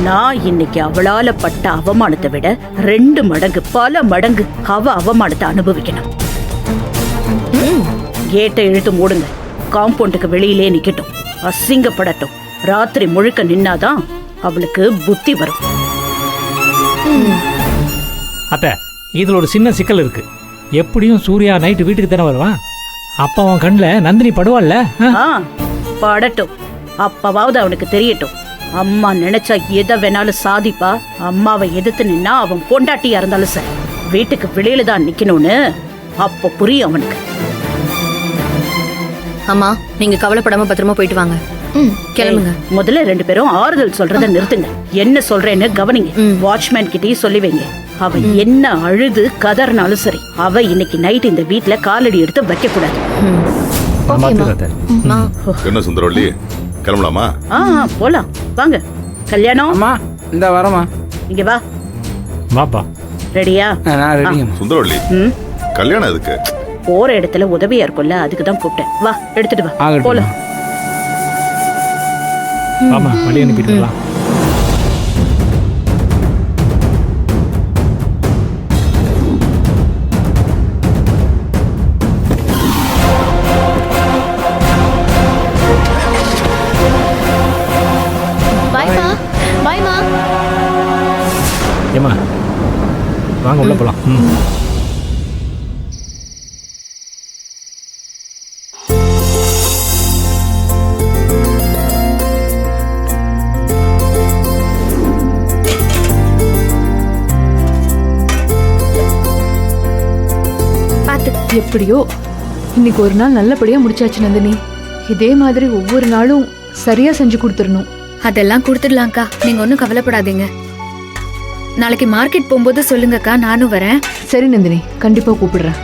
நான் இன்னைக்கு அவளால பட்ட அவமானத்தை விட 2 மடங்கு பல மடங்கு அவ அவமானத்தை அனுபவிக்கணும். கேட்டை இழுத்து மூடுங்க. காம்பவுண்டுக்கு வெளியிலே நிக்கட்டும், அசிங்கப்படட்டும். ராத்திரி முழுக்க நின்னாதான் அவளுக்கு புத்தி வரும். அத்தை, இதுல ஒரு சின்ன சிக்கல் இருக்கு. எப்படியும் சூர்யா நைட்டு வீட்டுக்கு தானே வருவான். அப்ப அவன் கண்ணில் நந்தினி படுவாள்ல? படட்டும், அப்பவாவது அவனுக்கு தெரியட்டும். அம்மா நினைச்சா எதை வேணாலும் சாதிப்பா. அம்மாவை எதிர்த்து நின்னா அவன் பொண்டாட்டியா இருந்தாலும் சரி, வீட்டுக்கு வெளியில தான் நிக்கணும்னு அப்ப புரியும் அவனுக்கு. அம்மா, நீங்க கவலைப்படாம பத்திரமா போயிட்டு வாங்க. கிளம்புங்க. முதல்ல 2 பேரும் ஆறுதல் சொல்றத நிறுத்துங்க. என்ன சொல்றேன்னு கவனிங்க. வாட்ச்மேன் கிட்டயே சொல்லி வைங்க. அவ என்ன அழுது கதறினாலும் சரி, அவ இன்னைக்கு நைட் இந்த வீட்டுல காலடி எடுத்து வைக்க கூடாது. என்ன சுந்தரவள்ளி, கிளம்பலாமா? போலாம் வாங்க. கல்யாணம் அம்மா இந்த வரமா, இங்க வா. வாப்பா. ரெடியா? நான் ரெடி. சுந்தரவள்ளி, கல்யாணம் எதுக்கு? போற இடத்துல உதவியா இருக்கும்ல, அதுக்கு தான் கூப்பிட்டேன். வா, எடுத்துட்டு வா. ஆகட்டும். போலாம். ஆமா, வழி அனுப்பிட்டுலாம். பாய்மா, பாய்மா. ஏமா, வாங்க உள்ள போலாம். எப்படியோ இன்னைக்கு ஒரு நாள் நல்லபடியா முடிச்சாச்சு நந்தினி. இதே மாதிரி ஒவ்வொரு நாளும் சரியா செஞ்சு கொடுத்துடணும். அதெல்லாம் கொடுத்துடலாம்க்கா, நீங்க ஒன்றும் கவலைப்படாதீங்க. நாளைக்கு மார்க்கெட் போகும்போது சொல்லுங்கக்கா, நானும் வரேன். சரி நந்தினி, கண்டிப்பா கூப்பிடுறேன்.